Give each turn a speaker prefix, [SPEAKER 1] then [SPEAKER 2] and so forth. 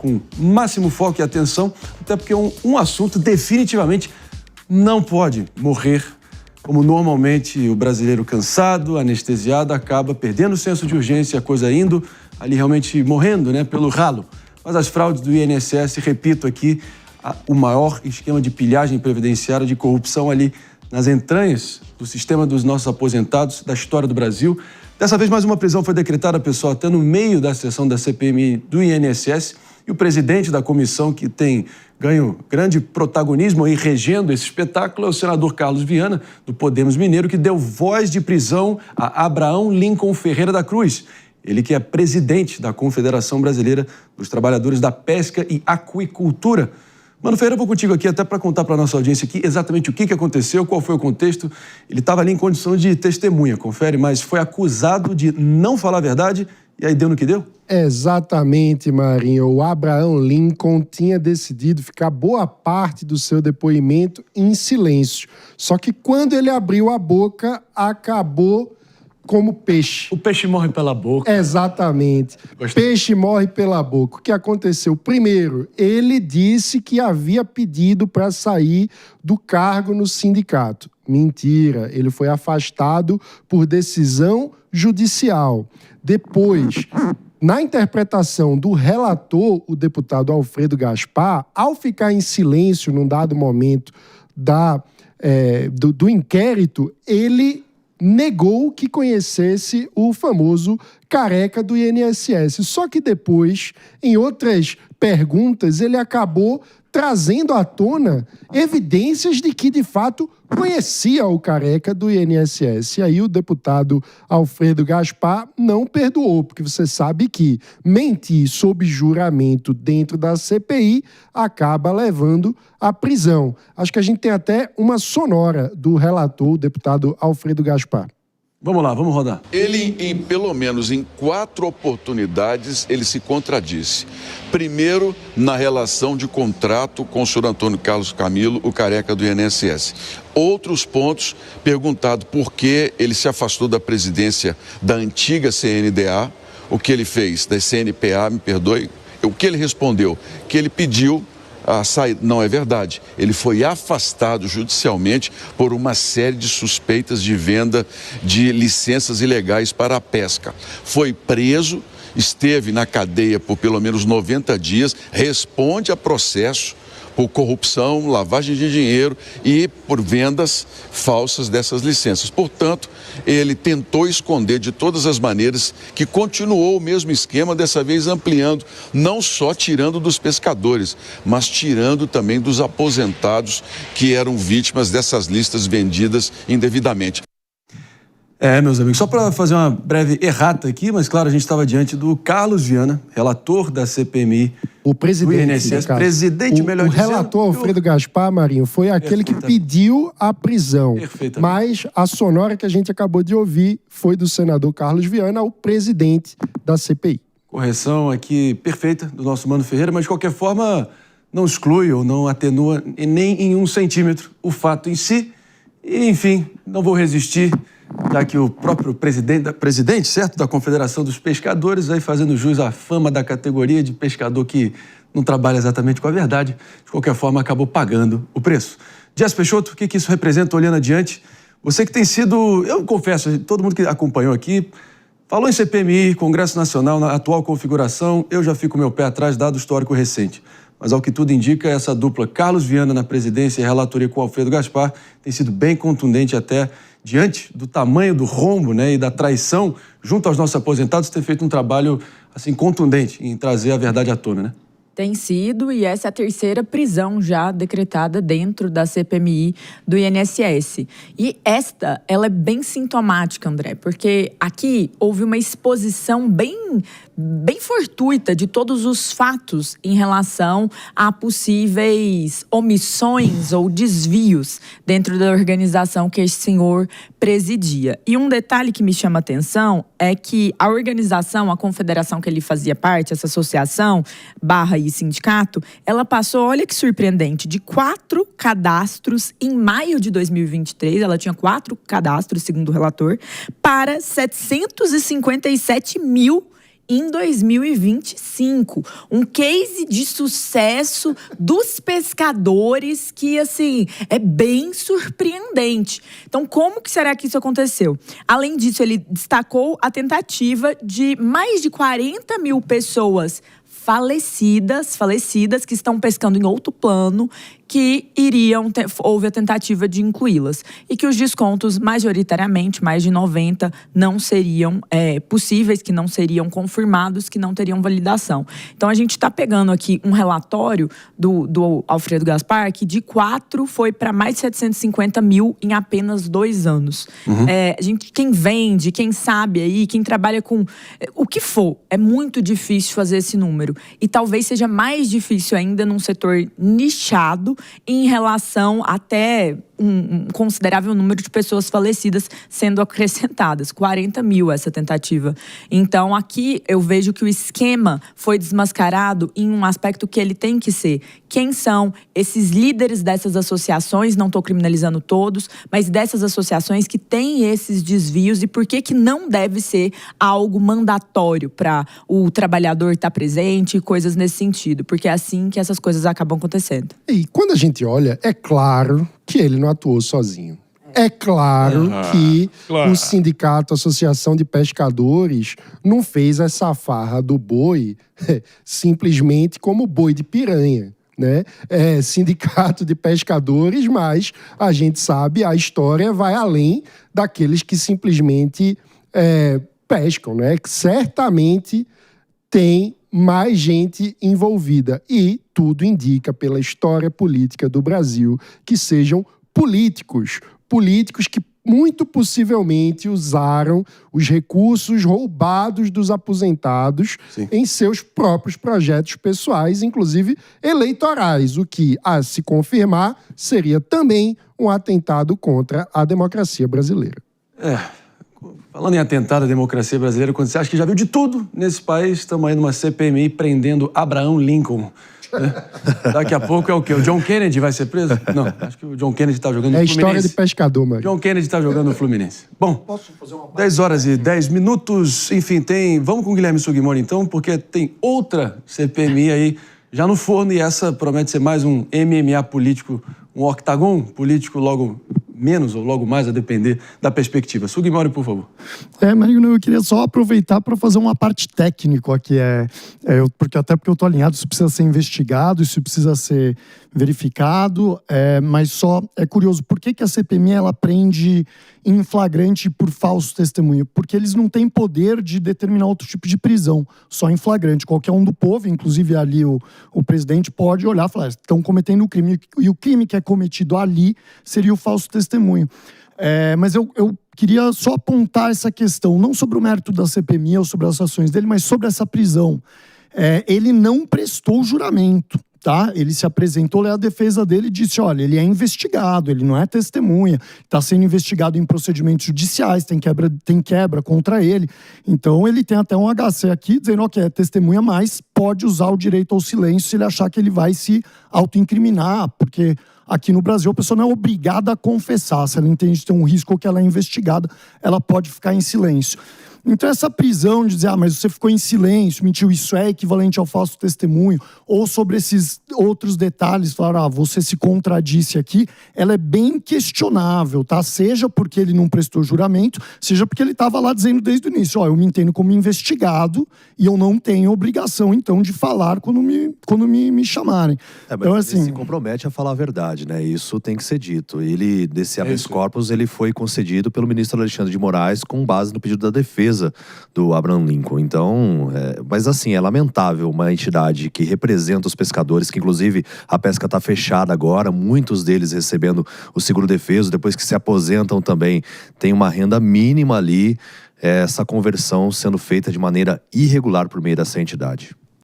[SPEAKER 1] com máximo foco e atenção, até porque um assunto definitivamente não pode morrer, como normalmente o brasileiro cansado, anestesiado, acaba perdendo o senso de urgência, a coisa indo ali realmente morrendo, né, pelo ralo. Mas as fraudes do INSS, repito aqui, o maior esquema de pilhagem previdenciária, de corrupção ali nas entranhas do sistema dos nossos aposentados, da história do Brasil. Dessa vez, mais uma prisão foi decretada, pessoal, até no meio da sessão da CPMI do INSS. E o presidente da comissão, que tem ganho grande protagonismo aí regendo esse espetáculo, é o senador Carlos Viana, do Podemos Mineiro, que deu voz de prisão a Abraão Lincoln Ferreira da Cruz. Ele que é presidente da Confederação Brasileira dos Trabalhadores da Pesca e Aquicultura. Mano Ferreira, eu vou contigo aqui até para contar para a nossa audiência aqui exatamente o que aconteceu, qual foi o contexto. Ele estava ali em condição de testemunha, confere, mas foi acusado de não falar a verdade e aí deu no que deu?
[SPEAKER 2] Exatamente, Marinho. O Abraão Lincoln tinha decidido ficar boa parte do seu depoimento em silêncio. Só que quando ele abriu a boca, acabou como peixe.
[SPEAKER 1] O peixe morre pela boca.
[SPEAKER 2] Exatamente.
[SPEAKER 1] Gostei.
[SPEAKER 2] Peixe morre pela boca. O que aconteceu? Primeiro, ele disse que havia pedido para sair do cargo no sindicato. Mentira. Ele foi afastado por decisão judicial. Depois, na interpretação do relator, o deputado Alfredo Gaspar, ao ficar em silêncio num dado momento do inquérito, ele negou que conhecesse o famoso careca do INSS. Só que depois, em outras perguntas, ele acabou trazendo à tona evidências de que, de fato, conhecia o careca do INSS. E aí o deputado Alfredo Gaspar não perdoou, porque você sabe que mentir sob juramento dentro da CPI acaba levando à prisão. Acho que a gente tem até uma sonora do relator, o deputado Alfredo Gaspar.
[SPEAKER 1] Vamos lá, vamos rodar.
[SPEAKER 3] Ele, pelo menos em 4 oportunidades, ele se contradisse. Primeiro, na relação de contrato com o senhor Antônio Carlos Camilo, o careca do INSS. Outros pontos, perguntado por que ele se afastou da presidência da antiga CNDA, o que ele fez, da CNPA, me perdoe, o que ele respondeu, que ele pediu a saída. Não é verdade. Ele foi afastado judicialmente por uma série de suspeitas de venda de licenças ilegais para a pesca. Foi preso, esteve na cadeia por pelo menos 90 dias, responde a processo por corrupção, lavagem de dinheiro e por vendas falsas dessas licenças. Portanto, ele tentou esconder de todas as maneiras, que continuou o mesmo esquema, dessa vez ampliando, não só tirando dos pescadores, mas tirando também dos aposentados que eram vítimas dessas listas vendidas indevidamente.
[SPEAKER 1] Meus amigos, só para fazer uma breve errata aqui, mas claro, a gente estava diante do Carlos Viana, relator da CPMI,
[SPEAKER 2] o presidente
[SPEAKER 1] do INSS, presidente, melhor dizendo.
[SPEAKER 2] O relator Alfredo Gaspar, Marinho, foi aquele que pediu a prisão. Mas a sonora que a gente acabou de ouvir foi do senador Carlos Viana, o presidente da CPI.
[SPEAKER 1] Correção aqui perfeita do nosso Mano Ferreira, mas de qualquer forma não exclui ou não atenua nem em 1 centímetro o fato em si. E, enfim, não vou resistir, já que o próprio presidente, certo, da Confederação dos Pescadores, aí fazendo jus à fama da categoria de pescador que não trabalha exatamente com a verdade, de qualquer forma acabou pagando o preço. Jess Peixoto, o que isso representa olhando adiante? Você que tem sido, eu confesso, todo mundo que acompanhou aqui, falou em CPMI, Congresso Nacional, na atual configuração, eu já fico com meu pé atrás, dado o histórico recente. Mas, ao que tudo indica, essa dupla Carlos Viana na presidência e relatoria com Alfredo Gaspar tem sido bem contundente até diante do tamanho do rombo, né, e da traição junto aos nossos aposentados, ter feito um trabalho assim, contundente em trazer a verdade à tona, né?
[SPEAKER 4] Tem sido, e essa é a 3ª prisão já decretada dentro da CPMI do INSS. E ela é bem sintomática, André, porque aqui houve uma exposição bem fortuita de todos os fatos em relação a possíveis omissões ou desvios dentro da organização que esse senhor presidia. E um detalhe que me chama a atenção é que a organização, a confederação que ele fazia parte, essa associação / sindicato, ela passou, olha que surpreendente, de 4 cadastros em maio de 2023, ela tinha 4 cadastros, segundo o relator, para 757 mil em 2025. Um case de sucesso dos pescadores que, assim, é bem surpreendente. Então, como que será que isso aconteceu? Além disso, ele destacou a tentativa de mais de 40 mil pessoas falecidas que estão pescando em outro plano, que houve a tentativa de incluí-las. E que os descontos, majoritariamente, mais de 90%, não seriam possíveis, que não seriam confirmados, que não teriam validação. Então, a gente está pegando aqui um relatório do Alfredo Gaspar, que de 4 foi para mais de 750 mil em apenas 2 anos. Quem vende, quem sabe aí, quem trabalha com o que for, é muito difícil fazer esse número. E talvez seja mais difícil ainda num setor nichado, em relação até um considerável número de pessoas falecidas sendo acrescentadas. 40 mil essa tentativa. Então, aqui eu vejo que o esquema foi desmascarado em um aspecto que ele tem que ser. Quem são esses líderes dessas associações? Não estou criminalizando todos, mas dessas associações que têm esses desvios, e por que não deve ser algo mandatório para o trabalhador estar presente e coisas nesse sentido. Porque é assim que essas coisas acabam acontecendo.
[SPEAKER 2] E quando a gente olha, é claro que ele não atuou sozinho. É claro que o sindicato, a Associação de Pescadores, não fez essa farra do boi simplesmente como boi de piranha, né? É sindicato de pescadores, mas a gente sabe, a história vai além daqueles que simplesmente pescam, né? Que certamente tem mais gente envolvida. E tudo indica, pela história política do Brasil, que sejam políticos que muito possivelmente usaram os recursos roubados dos aposentados em seus próprios projetos pessoais, inclusive eleitorais, o que, a se confirmar, seria também um atentado contra a democracia brasileira.
[SPEAKER 1] Falando em atentado à democracia brasileira, quando você acha que já viu de tudo nesse país, estamos aí numa CPMI prendendo Abraham Lincoln. Daqui a pouco é o quê? O John Kennedy vai ser preso? Não, acho que o John Kennedy está jogando no Fluminense.
[SPEAKER 2] É história de pescador, mano.
[SPEAKER 1] John Kennedy está jogando no Fluminense. Bom, 10 horas e 10 minutos, enfim, vamos com o Guilherme Sugimori então, porque tem outra CPMI aí já no forno, e essa promete ser mais um MMA político, um octagon político logo menos ou logo mais, a depender da perspectiva. Sugimori, por favor.
[SPEAKER 5] Marino, eu queria só aproveitar para fazer uma parte técnica aqui. Porque eu estou alinhado, isso precisa ser investigado, isso precisa ser verificado, mas só é curioso, por que a CPMI ela prende em flagrante por falso testemunho? Porque eles não têm poder de determinar outro tipo de prisão, só em flagrante. Qualquer um do povo, inclusive ali o presidente, pode olhar e falar, estão cometendo um crime, e o crime que é cometido ali seria o falso testemunho. Mas eu queria só apontar essa questão, não sobre o mérito da CPMI ou sobre as ações dele, mas sobre essa prisão. Ele não prestou juramento. Tá? Ele se apresentou, a defesa dele disse, olha, ele é investigado, ele não é testemunha, está sendo investigado em procedimentos judiciais, tem quebra contra ele. Então ele tem até um HC aqui dizendo que é testemunha, mas pode usar o direito ao silêncio se ele achar que ele vai se autoincriminar, porque aqui no Brasil a pessoa não é obrigada a confessar. Se ela entende que tem um risco ou que ela é investigada, ela pode ficar em silêncio. Então essa prisão de dizer, mas você ficou em silêncio, mentiu, isso é equivalente ao falso testemunho, ou sobre esses outros detalhes, falar, você se contradisse aqui, ela é bem questionável, tá? Seja porque ele não prestou juramento, seja porque ele estava lá dizendo desde o início, eu me entendo como investigado e eu não tenho obrigação, então, de falar quando me chamarem.
[SPEAKER 6] Então, assim, ele se compromete a falar a verdade, né? Isso tem que ser dito. Ele, desse habeas corpus, ele foi concedido pelo ministro Alexandre de Moraes com base no pedido da defesa do Abraham Lincoln. Então, mas assim, é lamentável uma entidade que representa os pescadores, que inclusive a pesca está fechada agora, muitos deles recebendo o seguro-defeso, depois que se aposentam também, tem uma renda mínima ali, essa conversão sendo feita de maneira irregular por meio dessa entidade.